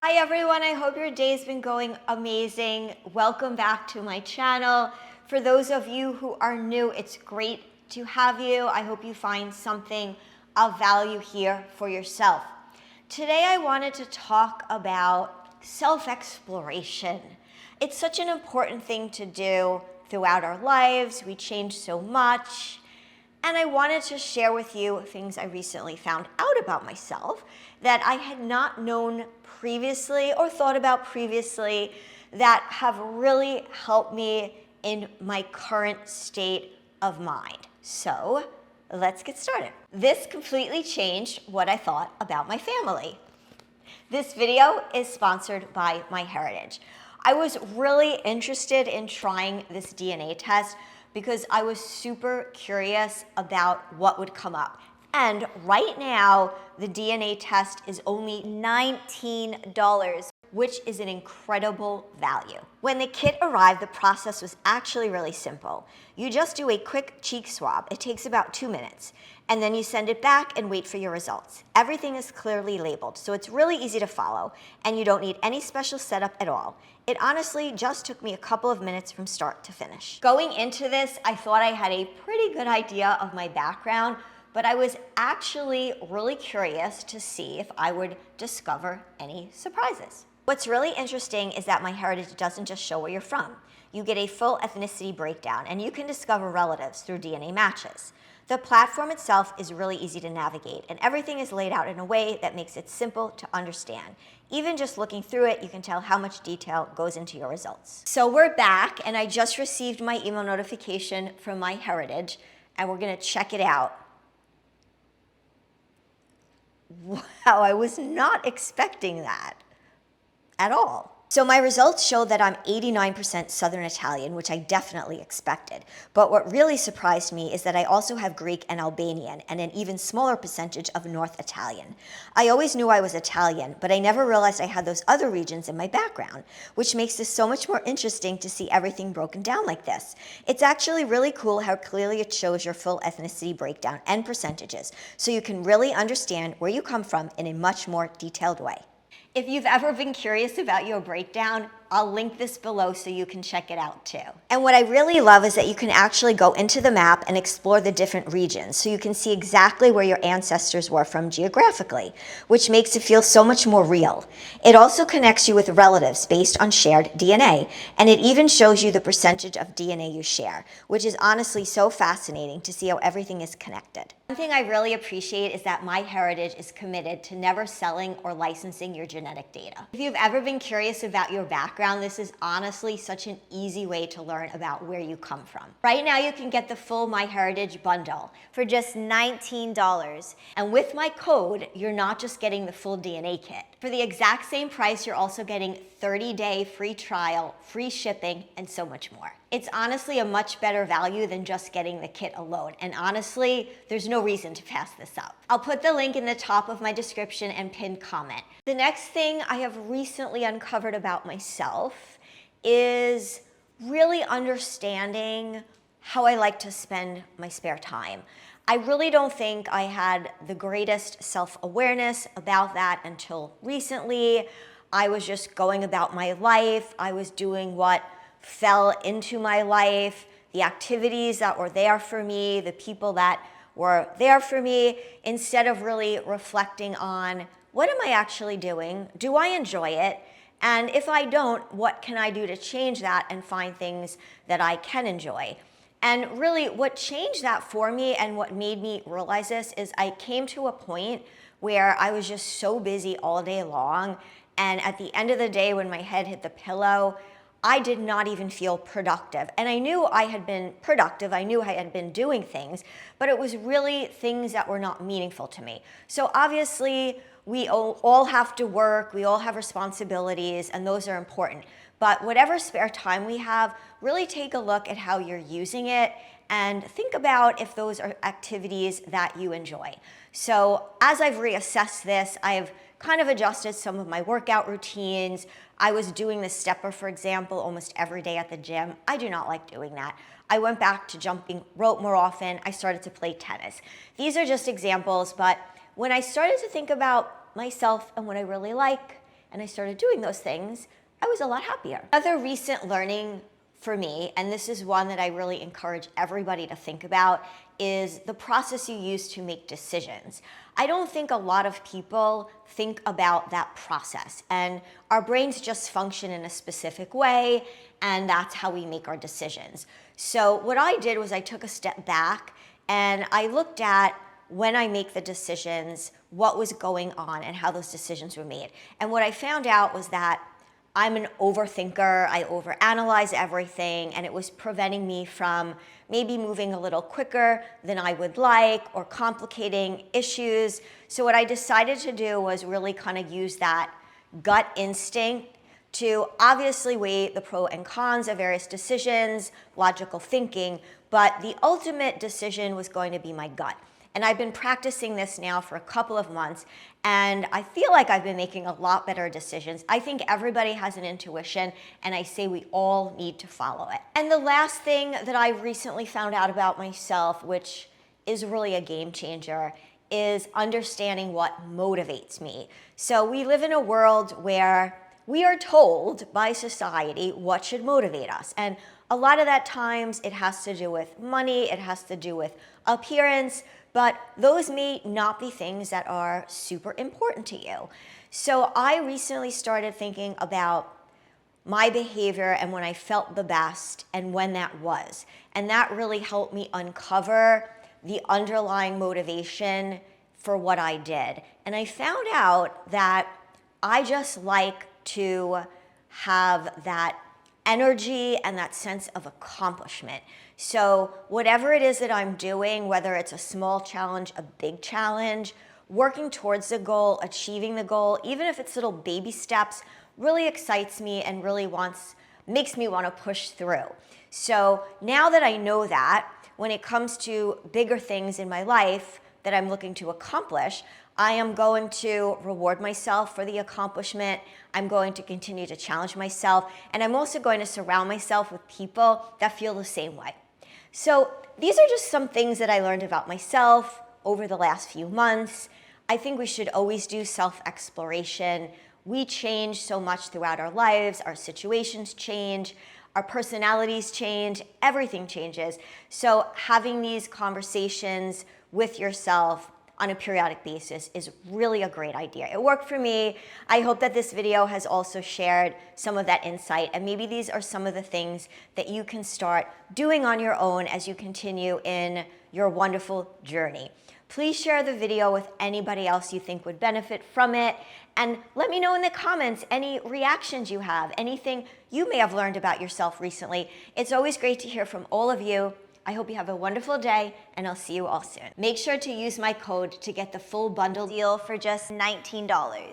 Hi everyone, I hope your day's been going amazing. Welcome back to my channel. For those of you who are new, it's great to have you. I hope you find something of value here for yourself. Today I wanted to talk about self-exploration. It's such an important thing to do throughout our lives. We change so much. And I wanted to share with you things I recently found out about myself that I had not known previously or thought about previously that have really helped me in my current state of mind. So let's get started. This completely changed what I thought about my family. This video is sponsored by MyHeritage. I was really interested in trying this DNA test because I was super curious about what would come up. And right now, the DNA test is only $19, which is an incredible value. When the kit arrived, the process was actually really simple. You just do a quick cheek swab. It takes about 2 minutes. And then you send it back and wait for your results. Everything is clearly labeled, so it's really easy to follow, and you don't need any special setup at all. It honestly just took me a couple of minutes from start to finish. Going into this, I thought I had a pretty good idea of my background, but I was actually really curious to see if I would discover any surprises. What's really interesting is that MyHeritage doesn't just show where you're from. You get a full ethnicity breakdown, and you can discover relatives through DNA matches. The platform itself is really easy to navigate, and everything is laid out in a way that makes it simple to understand. Even just looking through it, you can tell how much detail goes into your results. So we're back, and I just received my email notification from MyHeritage, and we're gonna check it out. Wow, I was not expecting that at all. So my results show that I'm 89% Southern Italian, which I definitely expected. But what really surprised me is that I also have Greek and Albanian and an even smaller percentage of North Italian. I always knew I was Italian, but I never realized I had those other regions in my background, which makes this so much more interesting to see everything broken down like this. It's actually really cool how clearly it shows your full ethnicity breakdown and percentages, so you can really understand where you come from in a much more detailed way. If you've ever been curious about your breakdown, I'll link this below so you can check it out too. And what I really love is that you can actually go into the map and explore the different regions so you can see exactly where your ancestors were from geographically, which makes it feel so much more real. It also connects you with relatives based on shared DNA, and it even shows you the percentage of DNA you share, which is honestly so fascinating to see how everything is connected. One thing I really appreciate is that MyHeritage is committed to never selling or licensing your genetic data. If you've ever been curious about your background, this is honestly such an easy way to learn about where you come from. Right now you can get the full MyHeritage bundle for just $19. And with my code, you're not just getting the full DNA kit. For the exact same price, you're also getting 30-day free trial, free shipping, and so much more. It's honestly a much better value than just getting the kit alone. And honestly, there's no reason to pass this up. I'll put the link in the top of my description and pinned comment. The next thing I have recently uncovered about myself is really understanding how I like to spend my spare time. I really don't think I had the greatest self-awareness about that until recently. I was just going about my life. I was doing what fell into my life, the activities that were there for me, the people that were there for me, instead of really reflecting on what am I actually doing? Do I enjoy it? And if I don't, what can I do to change that and find things that I can enjoy? And really what changed that for me and what made me realize this is I came to a point where I was just so busy all day long. And at the end of the day, when my head hit the pillow, I did not even feel productive. And I knew I had been productive. I knew I had been doing things, but it was really things that were not meaningful to me. So obviously, we all have to work. We all have responsibilities, and those are important. But whatever spare time we have, really take a look at how you're using it and think about if those are activities that you enjoy. So as I've reassessed this, I've kind of adjusted some of my workout routines. I was doing the stepper, for example, almost every day at the gym. I do not like doing that. I went back to jumping rope more often. I started to play tennis. These are just examples, but when I started to think about myself and what I really like and I started doing those things, I was a lot happier. Another recent learning for me, and this is one that I really encourage everybody to think about, is the process you use to make decisions. I don't think a lot of people think about that process, and our brains just function in a specific way, and that's how we make our decisions. So what I did was I took a step back and I looked at, when I make the decisions, what was going on and how those decisions were made. And what I found out was that I'm an overthinker, I overanalyze everything, and it was preventing me from maybe moving a little quicker than I would like or complicating issues. So what I decided to do was really kind of use that gut instinct to obviously weigh the pros and cons of various decisions, logical thinking, but the ultimate decision was going to be my gut. And I've been practicing this now for a couple of months, and I feel like I've been making a lot better decisions. I think everybody has an intuition, and I say we all need to follow it. And the last thing that I recently found out about myself, which is really a game changer, is understanding what motivates me. So we live in a world where we are told by society what should motivate us. And a lot of that times it has to do with money, it has to do with appearance, but those may not be things that are super important to you. So I recently started thinking about my behavior and when I felt the best and when that was. And that really helped me uncover the underlying motivation for what I did. And I found out that I just like to have that energy and that sense of accomplishment. So whatever it is that I'm doing, whether it's a small challenge, a big challenge, working towards the goal, achieving the goal, even if it's little baby steps, really excites me and really makes me want to push through. So now that I know that, when it comes to bigger things in my life that I'm looking to accomplish, I am going to reward myself for the accomplishment. I'm going to continue to challenge myself, and I'm also going to surround myself with people that feel the same way. So these are just some things that I learned about myself over the last few months. I think we should always do self-exploration. We change so much throughout our lives. Our situations change. Our personalities change. Everything changes. So having these conversations with yourself on a periodic basis is really a great idea. It worked for me. I hope that this video has also shared some of that insight, and maybe these are some of the things that you can start doing on your own as you continue in your wonderful journey. Please share the video with anybody else you think would benefit from it, and let me know in the comments any reactions you have, anything you may have learned about yourself recently. It's always great to hear from all of you. I hope you have a wonderful day, and I'll see you all soon. Make sure to use my code to get the full bundle deal for just $19.